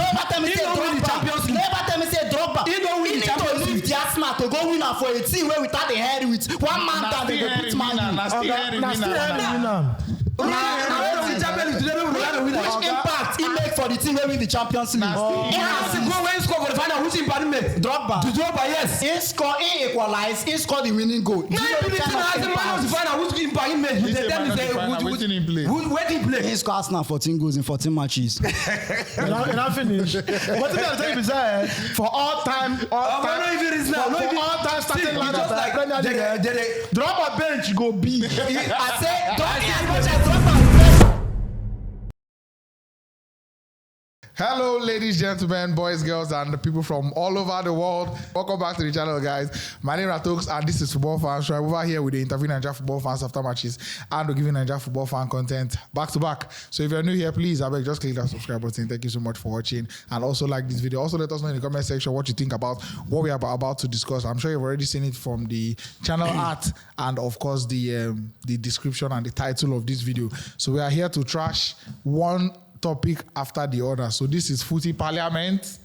Never tell me say Drogba. Never tell me say Drogba. He don't win the Champions League. The Arsenal to go win for a team where without the Henry with one man down they put man. Which impact he make for the team where win the Champions League? He has to go when he score for the final. Which impact he make? Drogba. Yes. He equalize. He scored the winning goal. Which impact he made? Where did he play? He scored Arsenal 14 goals in 14 matches. And I finish. What did I tell you is for all time starting lineup, Drogba bench go B. I say Hello, ladies, gentlemen, boys, girls, and the people from all over the world. Welcome back to the channel, guys. My name is Tox, and this is Football Fans. I'm over here with the interview Nigerian football fans after matches, and we're giving Nigerian football fan content back to back. So if you're new here, please, I beg, just click that subscribe button. Thank you so much for watching, and also like this video. Also, let us know in the comment section what you think about what we are about to discuss. I'm sure you've already seen it from the channel art and, of course, the description and the title of this video. So we are here to trash one topic after the other. So this is Footy Parliament.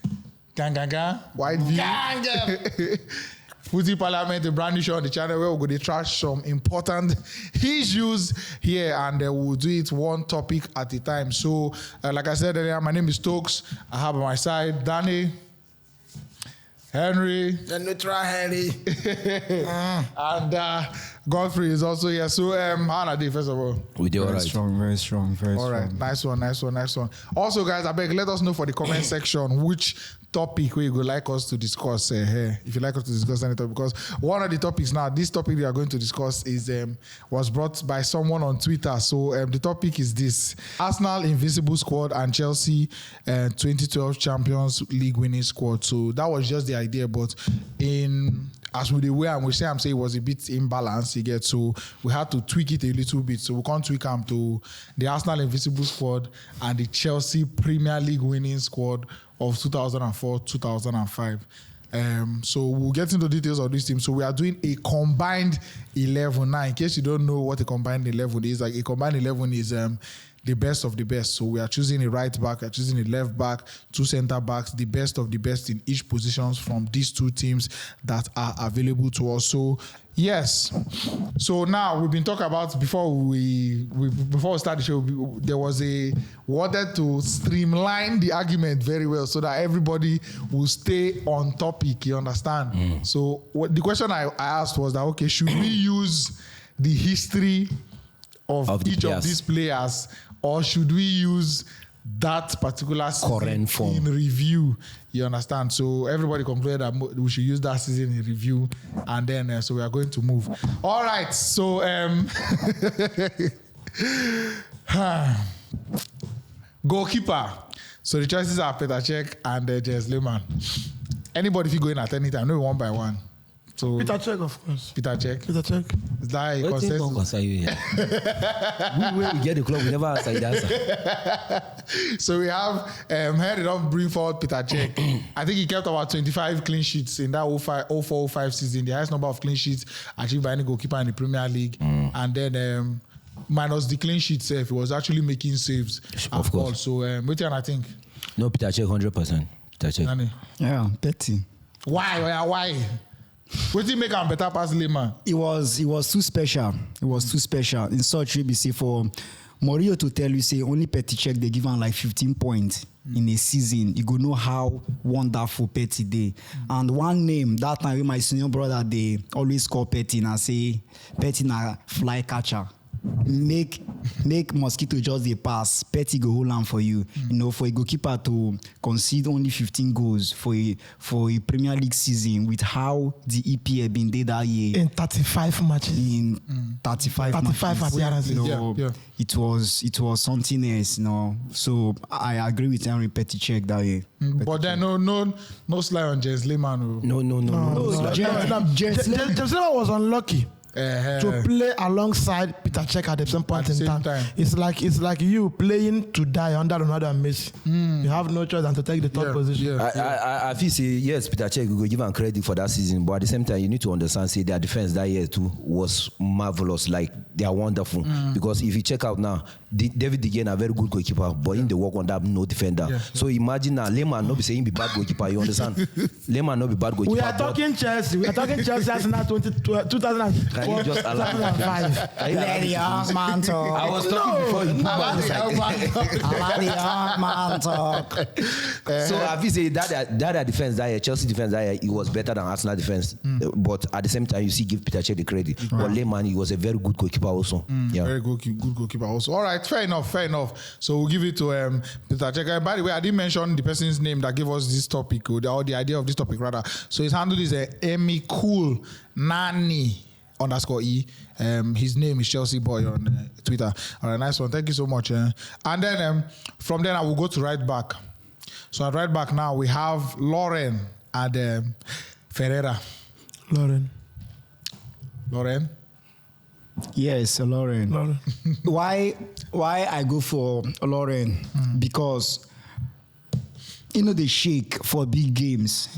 Gang, gang, gang. White view. Gang, gang. Footy Parliament, a brand new show on the channel where we're going to trash some important issues here, and we'll do it one topic at a time. So, like I said earlier, my name is Tox. I have on my side Dani, Henry, The neutral Henry. and Godfrey is also here. So, how are they, first of all? We do all right. Strong, very strong, very All strong. right, nice one. Also, guys, I beg, let us know for the comment section which topic we would like us to discuss here. If you like us to discuss any topic, because one of the topics now, this topic we are going to discuss is was brought by someone on Twitter. So the topic is this: Arsenal Invincible squad and Chelsea 2012 Champions League winning squad. So that was just the idea, but as with the way I'm saying it was a bit imbalanced, you get, so we had to tweak it a little bit. So we can't tweak them to the Arsenal Invincible squad and the Chelsea Premier League winning squad of 2004-2005. So we'll get into details of this team. So we are doing a combined 11 now. In case you don't know what a combined 11 is, like a combined 11 is the best of the best. So we are choosing a right back, we are choosing a left back, two center backs, the best of the best in each positions from these two teams that are available to us. So yes. So now we've been talking about before we start the show. There was wanted to streamline the argument very well so that everybody will stay on topic. You understand? So the question I asked was that, okay, should we use the history of each of these players, or should we use that particular season in review? You understand? So everybody concluded that we should use that season in review, and then so we are going to move. All right. So goalkeeper. So the choices are Petr Cech and Lehman. Anybody if you go in at any time, no, one by one. So Petr Cech, of course. Petr Cech. Petr Cech. Is that a consensus? We get the club, we never answer that. So we have Henry don't bring forward Petr Cech. I think he kept about 25 clean sheets in that 04-05 season, the highest number of clean sheets achieved by any goalkeeper in the Premier League. And then minus the clean sheets, he was actually making saves. Of course. So what do you think? No, Petr Cech, 100%. Petr Cech. yeah, Petty. Why? What did he make him better pass Lehman? It was too special. It was too special. In such way, say for Morio to tell you, say only Petr Cech they give him like 15 points in a season. You go know how wonderful Petty day. And one name that time with my senior brother, they always call Petty and say Petty na fly catcher. Make mosquito just a pass. Petty go hold on for you. You know, for a goalkeeper to concede only 15 goals for a Premier League season with how the EPL been there that year In 35 matches. in 35 appearances. You know, Yeah. It was something else. You know, so I agree with Henry Petr Cech that year. But then no slide on Jens Lehman. No. James Lehman was unlucky. to play alongside Petr Cech at the same point in time. It's like you playing to die under Ronaldo and Messi. You have no choice than to take the top position. I feel say yes, Petr Cech, we go give him credit for that season, but at the same time, you need to understand, say their defense that year too was marvelous. Like they are wonderful because if you check out now, David De Gea a very good goalkeeper, but in the work on that no defender. So imagine now, Lehman not be saying be bad goalkeeper. You understand? Lehman not be bad goalkeeper. We are talking Chelsea. We are talking Chelsea as now 2004. Can you just allow me? Let the young man talk. I was talking before you. Let the young man talk. So I feel say that defense that year, Chelsea defense that year, it was better than Arsenal defense. But at the same time, you see, give Petr Cech the credit. But Lehman, he was a very good goalkeeper also. Very good goalkeeper also. All right, fair enough. So we'll give it to Petr Cech. By the way, I didn't mention the person's name that gave us this topic, or the idea of this topic rather. So his handle is Emi Cool Nani _E. His name is Chelsea Boy on Twitter. All right, nice one. Thank you so much. And then from then I will go to right back. So at right back now we have Lauren and Ferreira. Lauren. Yes, Lauren. Why I go for Lauren? Because they shake for big games.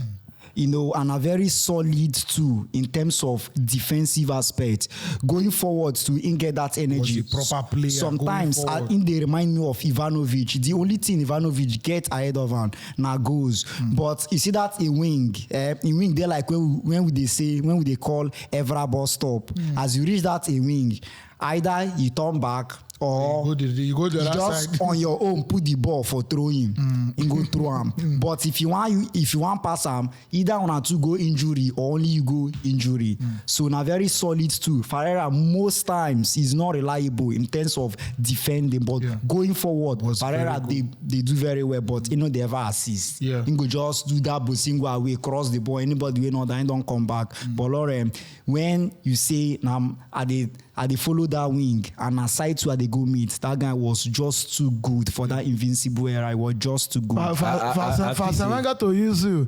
And are very solid too in terms of defensive aspect. Going forward to get that energy. Proper player. Sometimes they remind me of Ivanovic. The only thing Ivanovic get ahead of him now goes. But you see that in wing. In wing, they're like when they call Evra ball stop. As you reach that in wing, either you turn back or you go to the just side. on your own put the ball for throwing and go through him. But if you want pass him, either one or two go injury or only you go injury. So now very solid too. Ferreira most times is not reliable in terms of defending, but going forward, Ferreira they do very well, but they ever assist. He go just do that Bosingo away, cross the ball, anybody we know that don't come back. But Lauren, when you say they follow that wing and aside to they go meet, that guy was just too good for that invincible era. It was just too good. For Wenger to use you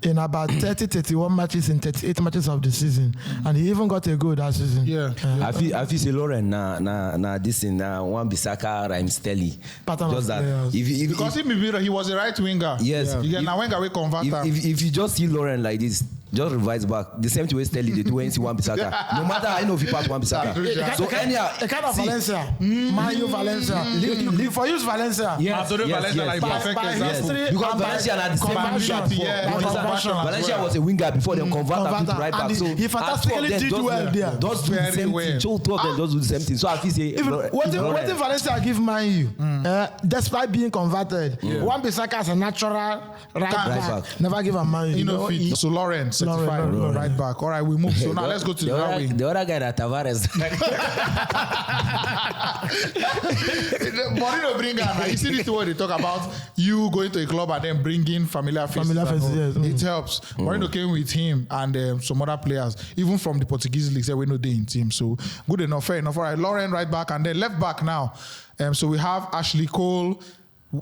in about 31 matches in 38 matches of the season, and he even got a goal that season. I feel say Lauren na this in one Bissaka rhymes Telly. Just that because he was a right winger. Yes. Now Wenger will convert him. If you just see Lauren like this, just revise back. The same way Stelly they do when you see one Bissaka. No matter how if you pass one Bissaka. So anyhow, a kind of Valencia, Man U Valencia. For use Valencia. Yes. Valencia like perfect example. Because Valencia had the same winger. Valencia was a winger before they convert him to right back. So he fantastically did well there. Just do the same thing. Two of them just do the same thing. So I feel say what if Valencia give Man U, despite being converted, one Bissaka as a natural right back, never give a Man U. So Lauren. Certified right back. All right, we move. So now let's go to the right wing. The other guy that Tavares. Mourinho bring him. You see this word they talk about you going to a club and then bringing familiar faces. It helps. Mourinho came with him and some other players, even from the Portuguese league, we know they in team. So good enough, fair enough. All right, Lauren right back and then left back now. So we have Ashley Cole.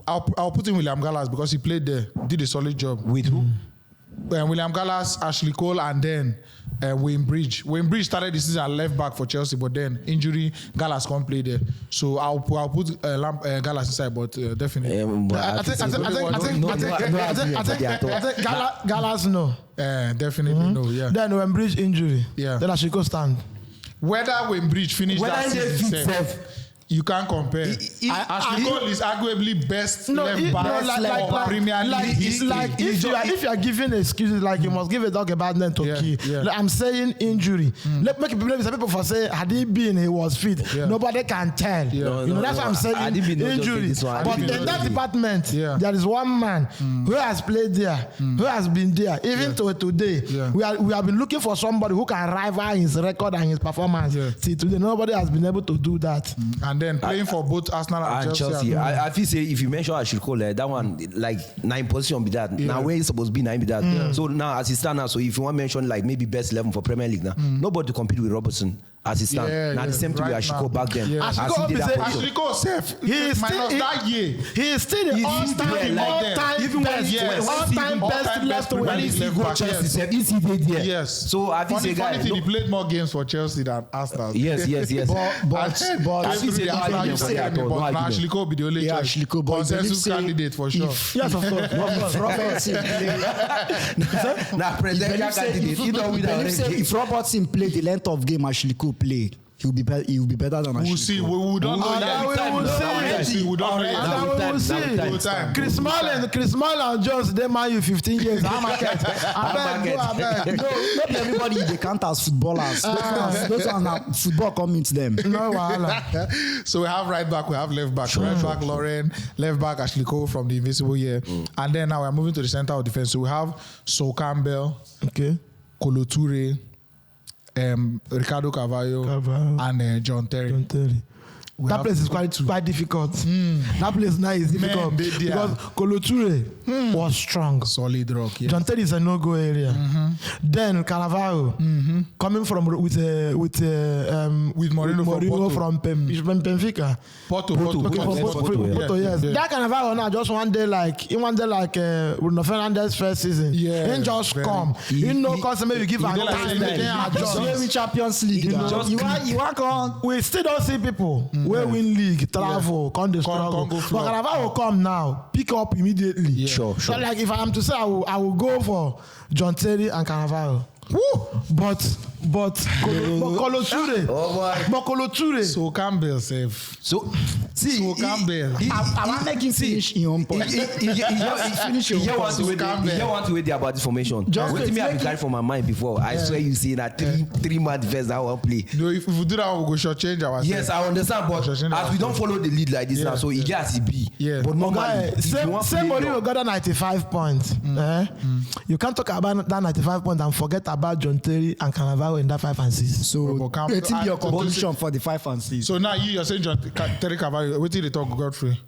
I'll put in William Gallas because he played there, did a solid job. With who? William Gallas, Ashley Cole, and then Wayne Bridge. Wayne Bridge started the season at left back for Chelsea, but then injury, Gallas can't play there. So I'll put Gallas inside, but definitely. I think Gallas no. Definitely no. Yeah. Then Wayne Bridge injury. Yeah. Then Ashley Cole stand. Whether Wayne Bridge finished that season. You can't compare. Ashley Cole is arguably best left back of Premier League history. If you are giving excuses, like you must give a dog a bad name to kill. Like I'm saying injury. Let make people for say had he been he was fit. Nobody can tell. That's what I'm saying. Injury. But in that department, there is one man who has played there, who has been there. Even to today, we have been looking for somebody who can rival his record and his performance. See today, nobody has been able to do that. And then playing for both Arsenal and Chelsea. I feel say if you mention Ashley Cole, that one like 9 position be that. Now where he's supposed to be 9 be that. So now as it stands now, so if you want to mention like maybe best 11 for Premier League now, nobody to compete with Robertson. As it stands. Now the same thing with Ashley Cole back then. Ashley Cole safe. He is still that year. He is still the all-time best, all-time best left Premier wing. League left back. Chelsea, is he there? Yes. So I think Funny guy. thing, he played more games for Chelsea than Arsenal. Yes. But I think But no Ashley Cole be the only Yeah, choice. Ashley Cole, but Consensus they believe candidate for sure. Yes, of course. Robertson play. Now presidential candidate. He don't win already. If Robertson play the length of game Ashley Cole play, he will be better than Ashley We'll see. We don't know yet. We will see. We don't know And yet. we will see. Time. Chris Smalling and Jones, they man you 15 years. I beg. No, not everybody they count as footballers. Those are now football coming to them. No wahala. So we have right back, we have left back. Right back Lauren, left back Ashley Cole from the Invincible year. And then now we're moving to the center of defense. So we have Sol Campbell, Okay. Kolo Toure, Ricardo Carvalho, and John Terry. Don't tell you. That place is quite difficult. That place now is difficult because Kolo Toure was strong. Solid rock, yeah. John Terry is a no-go area. Then Carvalho coming from with Mourionho from Benfica. Porto, Yes. That Carvalho now just one day like Bruno Fernandes first season. Yeah, He just come. He no cause maybe give an time. Just Champions League. You want on. We still don't see people where win league, travel, come the struggle. But Carvalho will come now, pick up immediately. Yeah. Sure. So like if I am to say, I will go for John Terry and Carvalho. But Kolo Toure. But Kolo Toure. So Campbell safe. So Campbell. I want make him finish in one point. Finish your point. You want to wait about this formation. Wait me have carried from my mind before. I swear you see that three man defense that one play. No, if we do that, we go short change ourselves. Yes, I understand, but as we don't follow the lead like this now, so it gets be. Yeah. But normally, Say Mourionho got that 95 points. You can't talk about that 95 points and forget about John Terry and Carvalho in that 5 and 6. So it's your conclusion for the 5 and 6. So now you're saying Terry Carvalho. What did they talk Godfrey?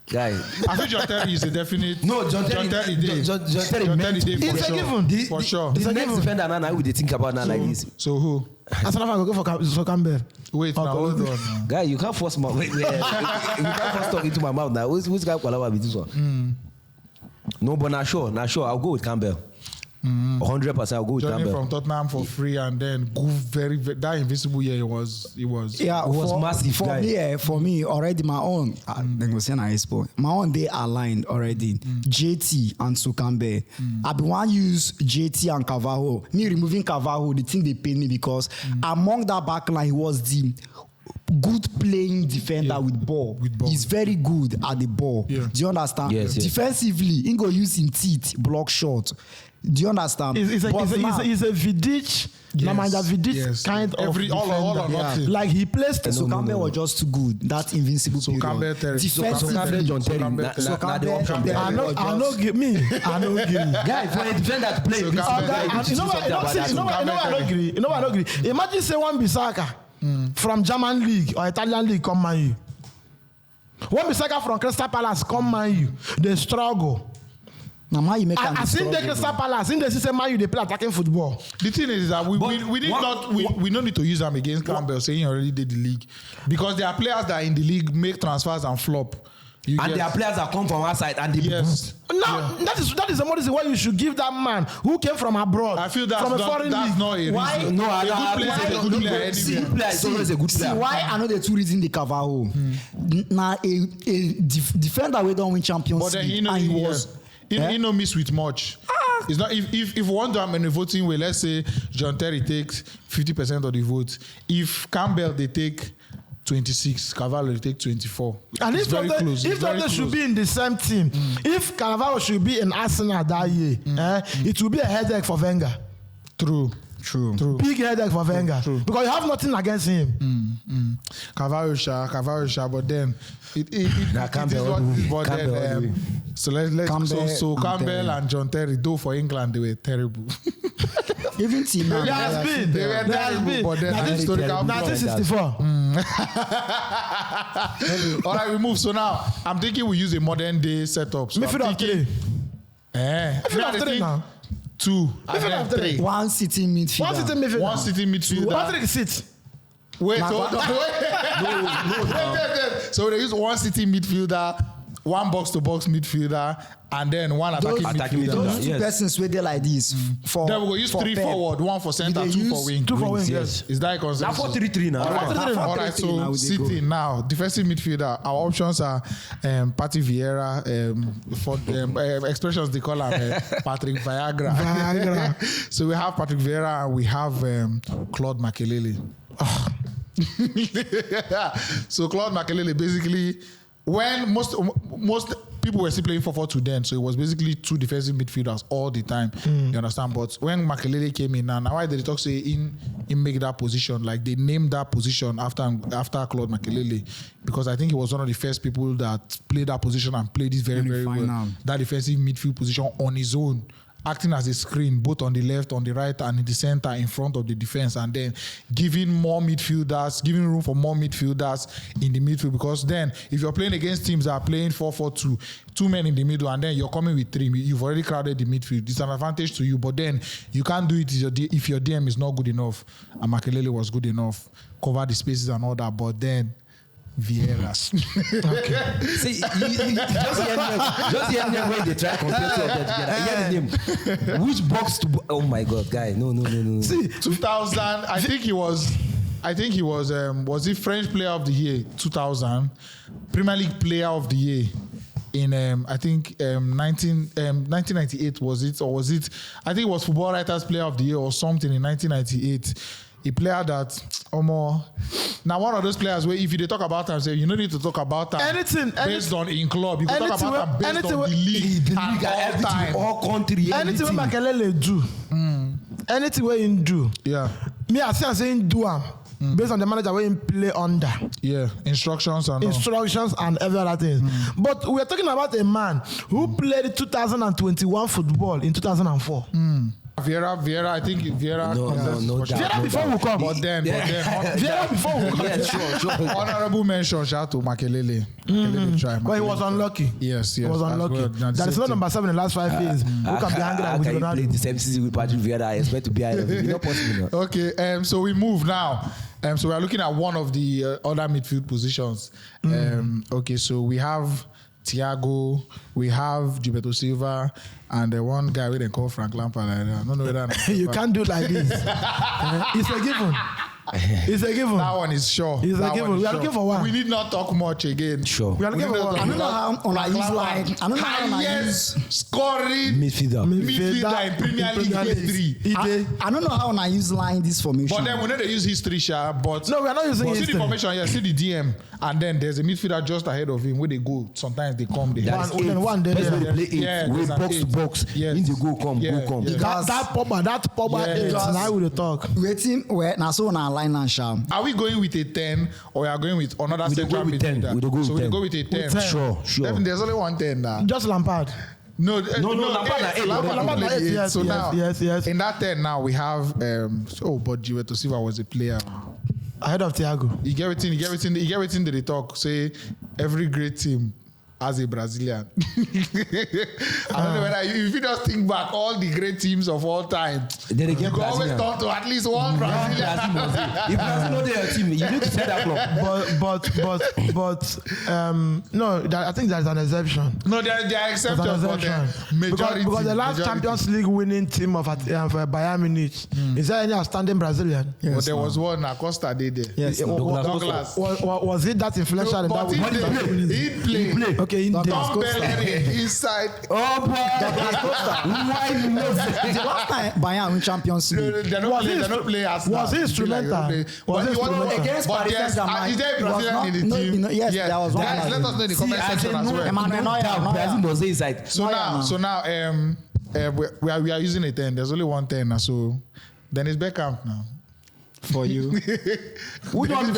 Guy, I think John Terry is a definite. no, John Terry day. John Terry Day for It's a sure. given. For sure. The next defender now we dey think about now like this. So who? As an go for Campbell. Wait, now hold on. Guy, you can't force my wait. You can't force talk into my mouth now. Who's guy Kwalawa with this one? No, but not sure. I'll go with Campbell. 100% I'll go with Journey Campbell. from Tottenham for free and then go very that Invincible year it was Yeah, it was massive, guy. For me, already my own. My own they aligned already. JT and Sukambe. I be one use JT and Carvalho. Me removing Carvalho, the thing they paid me because among that backline he was the good playing defender with ball. He's very good at the ball. Yeah. Do you understand? Yes. Defensively, he go use him teeth, block shot. Do you understand? He's a Vidic, Naija Vidic kind of every all or nothing. Like he plays. So Campbell was just too good. That invincible So Campbell Terry. defensively. John Terry. I know give me. Guy, for a defender to play, So this Campbell guy, Terry. you know I don't agree. You know I don't agree. Imagine say one Bissaka from German league or Italian league come Man U. One Bissaka from Crystal Palace come Man U. They struggle. Now, how you make I seen the Crystal Palace. In the system, Man U they play attacking football. The thing is that we don't need to use them against Campbell saying he already did the league because there are players that in the league make transfers and flop. And there are players that come from outside and they Now that is the reason why you should give that man who came from abroad. I feel that's from a not, foreign that's league. not a Why? reason. No, a good player is a good player anywhere. It's always a good player. See why I know the two reasons the Carvalho. Now a defender we don't win Champions But then League and he was. He no miss with much. It's not if one do in the voting way, let's say John Terry takes 50% of the vote. If Campbell they take 26, Carvalho they take 24. And it's very close. If they should be in the same team, if Carvalho should be in Arsenal that year, it will be a headache for Wenger. True. Big headache for Wenger. Because you have nothing against him. Carvalho, but then it is what it is. But then, so Campbell and John Terry, though for England they were terrible. Even team now. They has been. They were terrible, but then historical 1964. All right, we move. So now I'm thinking we use a modern day setup. So Midfield of three. Midfield of three now. 2 Midfield of three. One sitting midfielder. One sitting midfielder. Patrick sits. Wait, hold on. Wait. So they use one sitting midfielder one box-to-box midfielder, and then one attacking midfielder. Those two persons where they like this. Then we go use 3 forward, 1 for center, 2 for wing. 2 for wing, yes. Is that a consensus? Now 4-3-3 now. All right, so City now, defensive midfielder. Our options are Patrick Vieira, for expressions they call him Patrick Viagra. So we have Patrick Vieira and we have Claude Makelele. So Claude Makelele basically, when most people were still playing 4-4-2 then, so it was basically 2 defensive midfielders all the time. You understand? But when Makelele came in, now why did they talk say in make that position? Like they named that position after Claude Makelele, because I think he was one of the first people that played that position and played it very, very well. That defensive midfield position on his own, acting as a screen both on the left, on the right, and in the center in front of the defense, and then giving room for more midfielders in the midfield. Because then if you're playing against teams that are playing 4-4-2, 2 men in the middle, and then you're coming with 3, you've already crowded the midfield. It's an advantage to you, but then you can't do it if your DM is not good enough. And Makelele was good enough, cover the spaces and all that, but then Vieiras. See, you just hear them when they try to compare two of them together. Hear the name. Which box to? Oh my God, guy! No. See, 2000. I think he was. Was he French Player of the Year 2000, Premier League Player of the Year in 1998 was it, or was it? I think it was Football Writers Player of the Year or something in 1998. A player that now one of those players where if you talk about him, say you don't need to talk about him based on in club. You can talk about him based on the league and all time, all country. Anything where Makelele do, anything where he do. Yeah. Me I saying do him based on the manager where he play under. Yeah. Instructions and every other thing. But we are talking about a man who played 2021 football in 2004. Vieira, I think Vieira. No. Vieira before we come. But then, Vieira before we come. Yeah, sure. Honorable mention, shout out to Makelele. Makelele try. But he was unlucky. Yes. He was unlucky. Well, that is not number 7 in the last 5 years. Who can be angry with Ronaldo? Play the same season with Patrick Vieira. I expect to be not possible. No. Okay, so we move now. So we are looking at one of the other midfield positions. Okay, so we have Thiago, we have Gilberto Silva, and the one guy we they call Frank Lampard. I don't know whether you can't do it like this. It's a given. It's a given. That one is sure. It's a given. We are looking for one. We need not talk much again. Sure. We are looking for one. I don't know how on I use line. I don't know how on I use scoring midfielder in Premier League history. I don't know how on I use line this formation. But then we know they use history, but no, we are not using history. See the formation, yeah. See the DM, and then there's a midfielder just ahead of him where they go. Sometimes they come. They one day. We box to box. In the goal come. That Pogba 8. Now we talk. Waiting where now so on our line and sham. Are we going with a 10 or we are going with another central midfielder? So we go with a 10. Sure. There's only one 10 now. Just Lampard. No, Lampard at 8. Lampard at 8. Yes, so now, yes. In that 10 now we have but Gilberto Silva was a player ahead of Thiago. You get everything that they talk. Say every great team as a Brazilian. I don't know whether if you just think back all the great teams of all time, then you can always talk to at least one Brazilian. If Brazil know their team, you need to set that club. But no, I think there's an exception. No, there are exceptions, but majority. Because the last Champions League winning team of Bayern Munich, is there any outstanding Brazilian? Yes, but there was one. Acosta did there. Yes, Douglas. Was it that influential? No, but he played. Okay, in inside. Oh boy! The last time Bayern win Champions League, they don't play as was he instrumental? Was he against Paris Saint-Germain? Is there a Brazilian in the team? Yes, there was one. Guys, let us know in the comment section as well. Emmanuel Neuer. Brazil was inside. So now, we are using a 10. There's only one 10 now. So then it's Beckham now. For you. Who you want?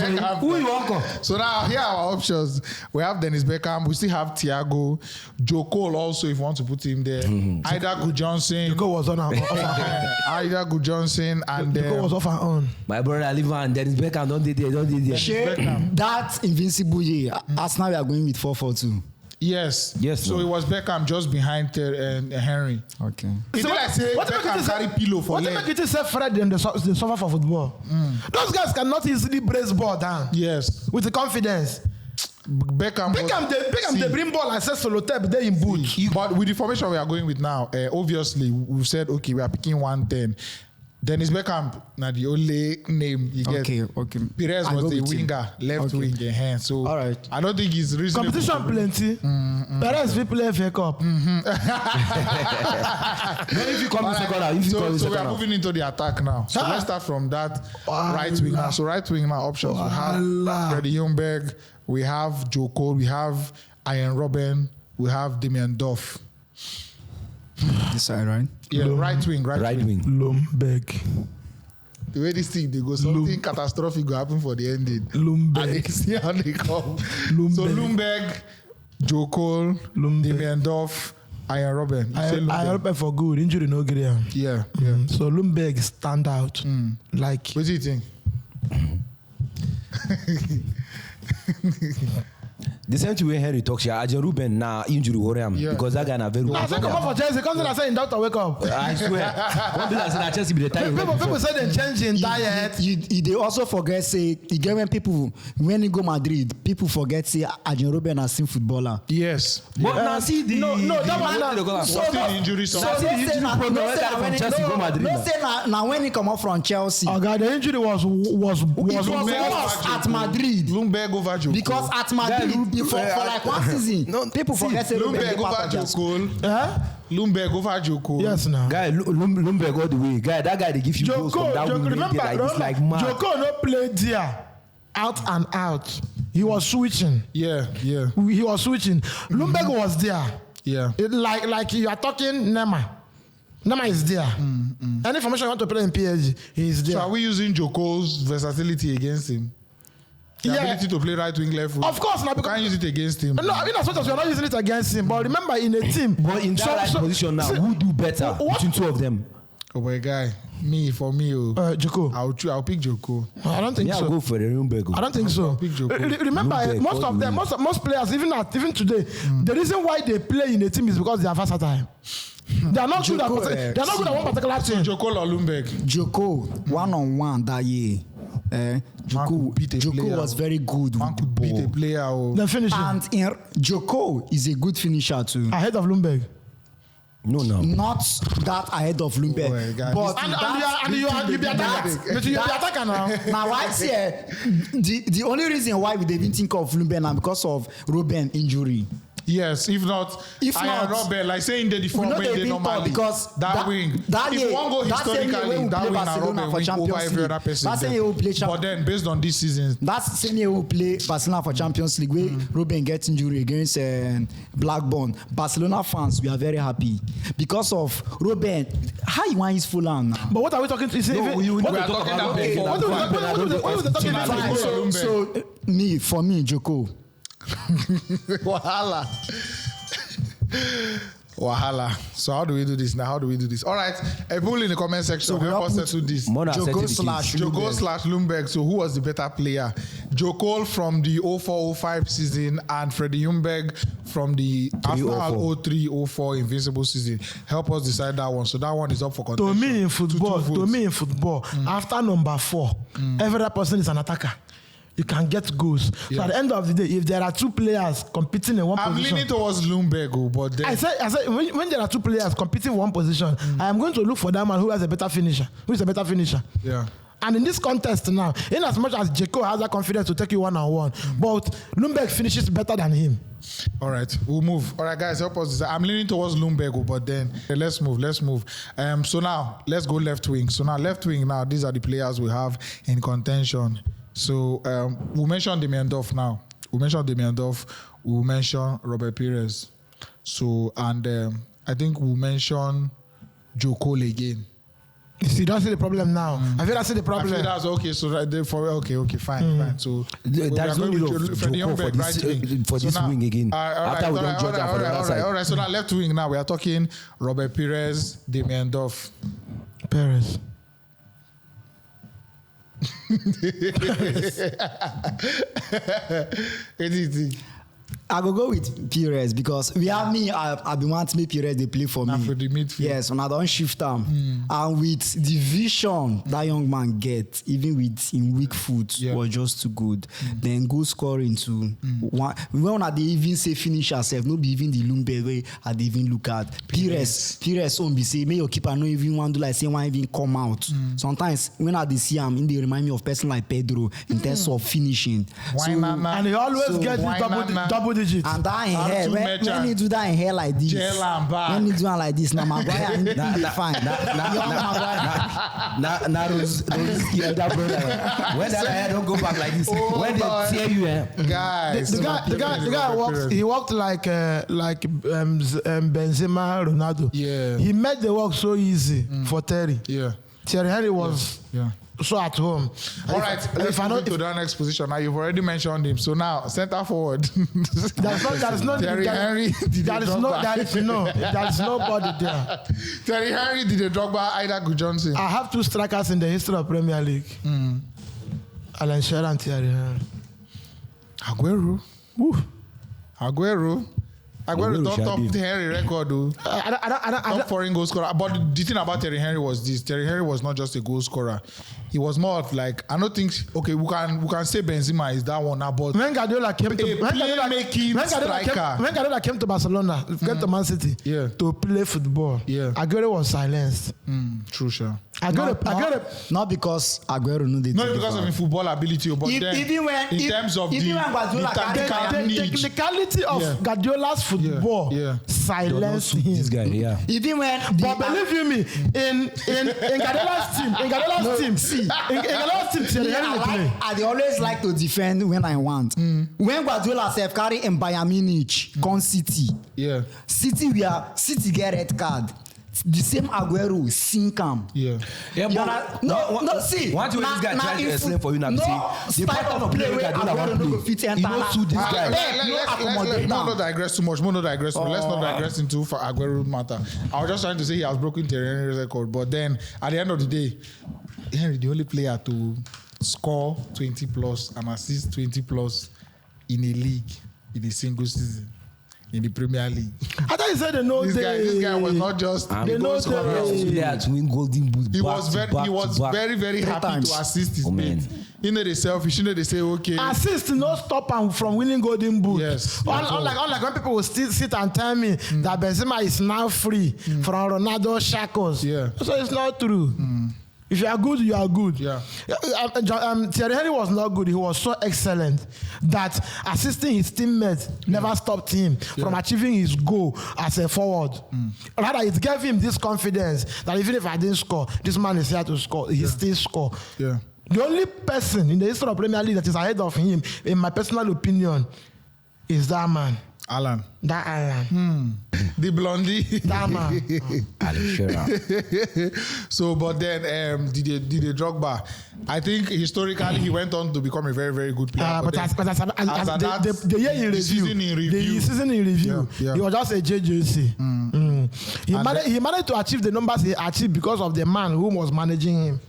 So now here are our options. We have Dennis Beckham. We still have Thiago, Joe Cole also if you want to put him there. Ida Good Johnson. Joe was on our own. Ida Good Johnson and Joe was off our own. My brother Aliva and Dennis Beckham don't did there. That invincible year. Arsenal we are going with 4-4-2. Yes. So it was Beckham just behind Henry. Okay. So like say Beckham carry pillow for leg. What make you say Fred and they suffer for football? Those guys cannot easily brace ball down. Yes. With the confidence. Beckham, they bring ball and say Solotep there in boot. But with the formation we are going with now, obviously we've said okay, we are picking 110. Dennis Beckham, now the only name you get. Okay. Perez was the winger, left wing in hand. So all right. I don't think he's reasonable. Competition plenty. Perez will play FA Cup. If you come second, so we are moving into the attack now. So let's start from that right wing now. So right wing now options we have Freddie Ljungberg, we have Joe Cole, we have Ian Robben, we have Damian Duff. This side, right? Yeah, right wing. Ljungberg. The way this thing they go, something catastrophic will happen for the ending. Ljungberg. And they see how they come. So Ljungberg, Joe Cole, Damian Duff, Ian Robben. Ian Robben for good. Injury no good. Yeah. So Ljungberg stand out. Like. What do you think? The same way Henry talks here, Ajen Ruben na injury worry him because that guy na very good. I think come up for Chelsea. Come and say in doctor wake up. I swear. One day I said that Chelsea be the time. People say they change in diet. They also forget say again when you go Madrid, people forget say Ajen Ruben na seen footballer. Yes. But now see the that one na so the injury. No say now when he come up from Chelsea. Oh God, the injury was worse at Madrid. Ljungberg over Joe Cole. Because at Madrid for like one season, people forget say Ljungberg over Joe Cole. Ljungberg over Joe Cole. Yes, now. Guy, Ljungberg all the way. Guy, that guy they give you goals from that wing. It's like mad. Joe Cole no played there, out and out. He was switching. Yeah. He was switching. Ljungberg was there. Yeah. Like you are talking Neymar. Neymar is there. Any formation you want to play in PSG, he is there. So are we using Joe Cole's versatility against him? The ability to play right wing, left wing. Of course, now because can't use it against him. No, I mean as much as we are not using it against him, but remember in a team. But in that position now, who do better between two of them? Oh my guy, Joko. I'll pick Joko. I don't think so. I'll go for the Ljungberg. I don't think so. Remember, Ljungberg, most players, even today, the reason why they play in a team is because they are versatile. They are not good at one particular team. Joko or Ljungberg? Joko, 1-on-1 that year. Joko was very good with the ball. Beat a player. The finisher. And Joko is a good finisher too. Ahead of Ljungberg. No. Not that ahead of Ljungberg. But you be attacker now. Now why say the only reason why we didn't think of Ljungberg now because of Robben injury. Yes, if not Robben, like saying the form when they normally because that wing. If one go historically, that wing and Robben win over every other person. But then based on this season, that's the same year we play Barcelona for Champions League where Robben gets injury against Blackburn. Barcelona fans, we are very happy because of Robben. How you want his full hand now? But what are we talking to? We are talking about So for me, Joko. Wahala. So how do we do this now? All right, people in the comment section help us settle this. Joko/Ljungberg. So who was the better player? Joe Cole from the 04-05 season and Freddie Ljungberg from the Arsenal 03-04 Invincible season. Help us decide that one. So that one is up for contention. To me in football, after number 4, every person is an attacker. You can get goals. Yeah. So at the end of the day, if there are two players competing in one position, I'm leaning towards Ljungberg, but then I said when there are two players competing in one position, I am going to look for that man who has a better finisher. Who is a better finisher? Yeah. And in this contest now, in as much as Jeko has that confidence to take you 1-on-1, but Ljungberg finishes better than him. All right, we'll move. All right, guys, help us decide. I'm leaning towards Ljungberg, but then let's move. So now let's go left wing. So now left wing. Now these are the players we have in contention. So we mentioned Damian Duff now. We mentioned Robert Perez. So and I think we'll mention Joe Cole again. You don't see the problem now. I feel I see the problem. I feel that's okay. So okay, fine. So there's no need of Joe for this wing again. After we don't judge for the other side. All right. So now left wing now we are talking Robert Perez, Damian Duff. Perez. Anything. I go with Pires because we have me. I've been wanting to make Pires they play for me. For the midfield. Yes, when I don't shift them, and with the vision that young man get, even with in weak foot, was just too good. Then goal scoring too. When I they even say finish yourself, no be even the Lumbe way I they even look at Pires on be say may your keeper no even want to like say one even come out. Sometimes when I see him, they remind me of person like Pedro in terms of finishing. And he always gets double digits. And that in hair, when he do that in hair like this, when he do that like this, now Maguire he fine. Now those that brother, when that hair don't go back like this, when they tear you, guys. The guy walked. He walked like Benzema, Ronaldo. Yeah. He made the work so easy for Thierry. Yeah. Thierry Henry was so at home. All right, let's move to the next position. Now you've already mentioned him. So now center forward. There's no Thierry Henry. There is nobody there. Thierry Henry, Didier Drogba, Ida Johnson. I have two strikers in the history of Premier League. Alan Shearer and Thierry Henry. Aguero top Henry record though. Top foreign goal scorer. But the thing about Thierry Henry was this: Thierry Henry was not just a goal scorer. He was more of like, I don't think we can say Benzema is that one now, but when Guardiola came to Barcelona, came to Man City to play football, Aguero was silenced. True, sure. Not because Aguero knew the not because of his football ability, but in terms of the technicality of Guardiola's football silenced him. This guy, even when but believe you me, in Guardiola's team, I always like to defend when I want. When Guardiola self carry in Bayern Munich, con City, City get red card. The same Aguero sink him. See. One thing this guy trying to explain for you now, see, the pattern of play where Aguero no go fit enter. He knows who this guy. Let's not digress too much. Let's not digress into for Aguero matter. I was just trying to say he has broken Thierry Henry's record, but then at the end of the day, Henry the only player to score 20 plus and assist 20 plus in a league in a single season. In the Premier League. I thought you said this guy was not just they know to win Golden Boot. He was very, very happy to assist his mate. You know they selfish, you know they say okay. Assist no stop him from winning Golden Boot. Yes. Unlike when people will still sit and tell me that Benzema is now free from Ronaldo shackles. Yeah. So it's not true. If you are good, you are good. Yeah. Thierry Henry was not good. He was so excellent that assisting his teammates never stopped him from achieving his goal as a forward. Rather, it gave him this confidence that even if I didn't score, this man is here to score. He still score. Yeah. The only person in the history of Premier League that is ahead of him, in my personal opinion, is that man. Alan. That Alan. The blondie. That man. So, but then Didier Drogba, I think historically he went on to become a very, very good player. The year in review, the season in review, he was just a JJC. He managed to achieve the numbers he achieved because of the man who was managing him.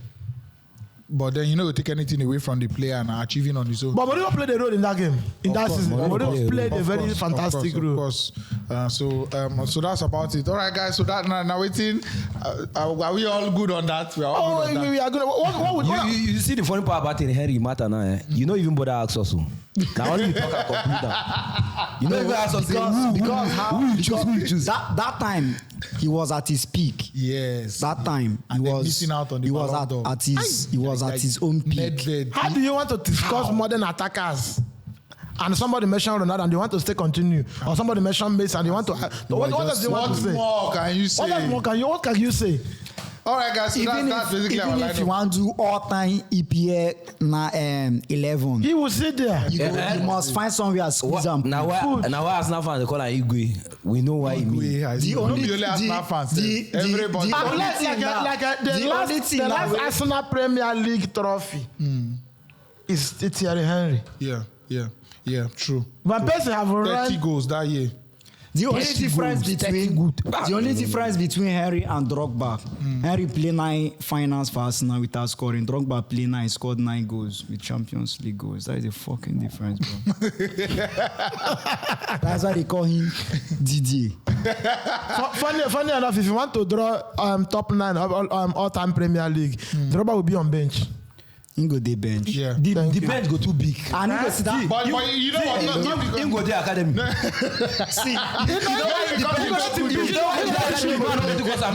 But then you know, take anything away from the player and achieving on his own. But Mourinho played a role in that game, that season. Mourinho played a very fantastic role. Of course. So that's about it. All right, guys. So that now waiting. Are we all good on that? We are all good on that. We are good. What you see the funny part about Thierry Henry matter now, eh? You know even bother ask us. Now only you talk about computer. You know even ask us who you choose. That time he was at his peak. Yes. That time he was missing out on the he was at his own peak. How do you want to discuss modern attackers? And somebody mentioned Ronaldo and they want to stay continue, or somebody mentioned Messi and they want to. What does they want to say? What can you say? All right, guys. So that's basically our lineup. Even if you want to do all-time EPL 11, he will sit there. You must find somewhere to squeeze him. Now why Arsenal fans they call him Igwe? We know why he means. The only Arsenal fans. Everybody. The last Arsenal Premier League trophy is Thierry Henry. Yeah, true. Van Persie have 30 goals that year. The only difference between Henry and Drogba, Henry played 9 finals for Arsenal without scoring. Drogba played 9, scored 9 goals with Champions League goals. That is a fucking difference, bro. That's why they call him Didier. Funny enough, if you want to draw top 9 all-time Premier League, Drogba will be on bench. He go dey bench. Yeah. The bench go too big. And he go sit down. But you know what? Him go there academy. See, you know why the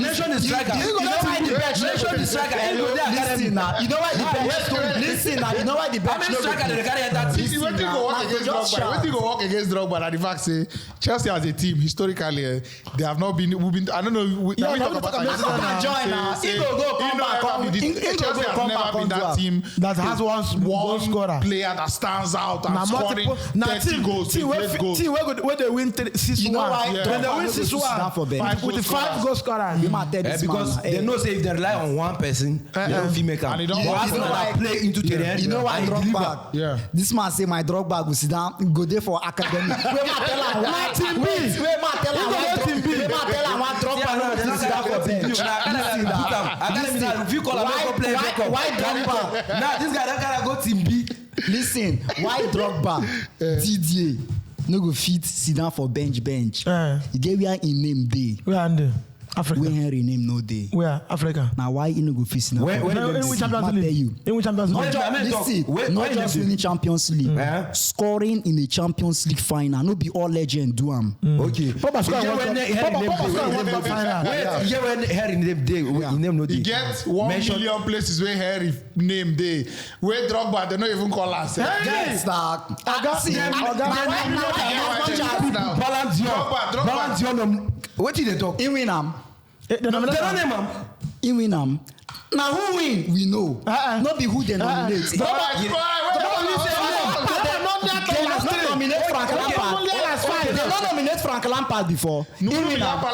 Mention the striker. Mention the striker. Him go there academy. You know why the bench? Listen now. You know why the bench? How many striker they carry enter team? When you go walk against Drogba, and the fact say Chelsea as a team historically they have not been. I don't know. He go come back. Chelsea has never been that team that has one scorer player that stands out and scoring 30 goals. Team where they win 6-1. You know why? When they win 6-1 with the 5 goal scorers. Because they know say if they rely on one person, they don't fit make am. And they don't play into Thierry Henry. You know why Drogba? Yeah. This man say my Drogba go sit down, go there for academy. Where ma tell am why team B? Where ma tell am why team B? Where ma tell am why Drogba no go sit down for bench? Why Drogba? Now this guy don't gotta go team B. Listen, why Drogba? Didier no go fit sit down for bench. He get where in name day. Where are they? Africa. When Henry name no day. Where? Africa. Now why he no go fit sit down? In which Champions League? In which Champions League? Not just winning Champions League. Scoring in a Champions League final. No be all legend do am. Okay. Papa score when Harry name day. He name no day. He gets 1 million places where Harry name day. Where Drogba they don't even call us. Yes, Drogba. What did they talk? He win am. They don't name him. He win am. Now who win? We know. Not be who they nominate. They not nominate Frank Lampard before. He win am.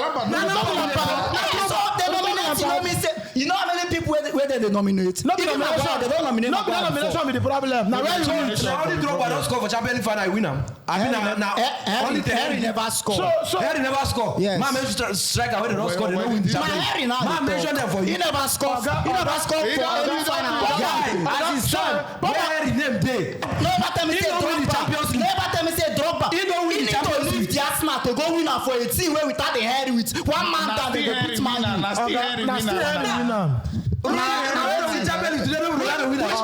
You know how many people where they nominate? Not they don't nominate. Not nomination with the problem. Now where you win? Only Drogba don't score for Champions League final. I win him. Henry never score. Harry never score. Yes. Man mention striker when they don't score, they don't win the Champions League. Man mention them for you. He never score. He never score for any final. As his son, where Harry name day. Never tell me say Drogba. Never tell me say Drogba. He don't win the Champions League. The Arsenal to go win for a team where without the Harry with one man down they go put man in. Which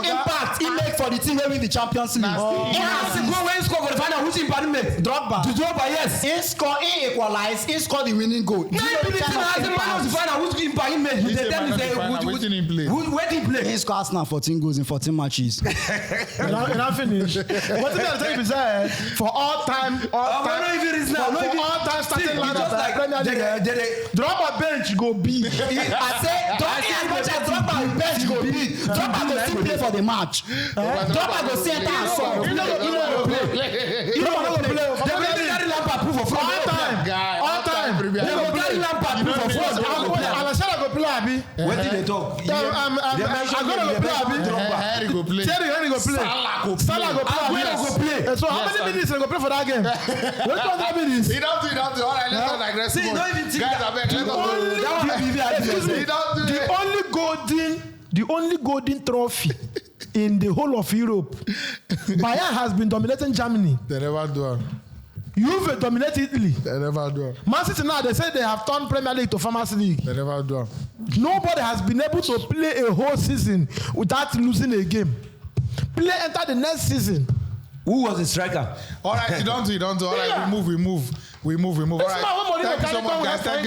impact he make for the team where win the Champions League? He has to go when he score for the final. Which impact he make? Drogba. Yes. He score, he equalize, he score the winning goal. Now he the team has the man of the final. Which impact he make? They tell me say where did he play? Where did he play? He score Arsenal 14 goals in 14 matches. And I finish. What did I tell you say? For all time starting lineup like Premier League. Drogba bench go big. I say, Drogba bench go big. Drogba go still play for the match. Drogba go center and sub. You know play. You know go play. They will carry Lampard proof of fraud. All time. They will carry Lampard proof of fraud. Alasana go play abi. What did they talk? I'm gonna go play abi. Harry go play. Thierry Henry go play. Salah go play. Aguero go play. So how many minutes they go play for that game? What minutes? He don't do. All right, let's not digress. See, don't even think guys, I beg, let us go. The only golden trophy in the whole of Europe. Bayern has been dominating Germany. They never do. Juve dominate Italy. They never do. Man City now, they say they have turned Premier League to Famous League. They never do. Nobody has been able to play a whole season without losing a game. Play enter the next season. Who was the striker? All right, you don't do. All right, we move. All right. Thank you so much, guys. Thank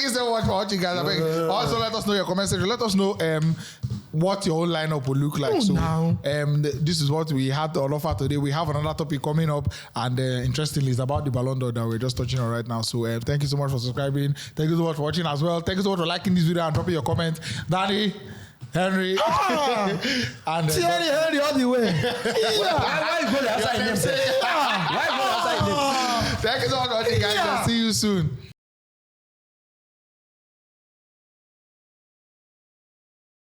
you so much for watching, guys. Also, let us know your comment section. Let us know what your whole lineup will look like. This is what we had on offer today. We have another topic coming up, and interestingly, it's about the Ballon d'Or that we're just touching on right now. So thank you so much for subscribing. Thank you so much for watching as well. Thank you so much for liking this video and dropping your comment. Dani, Henry, and Thierry Henry all the way. Why you go outside him? Why go outside him? Thank you so much for watching, guys. I'll see you soon.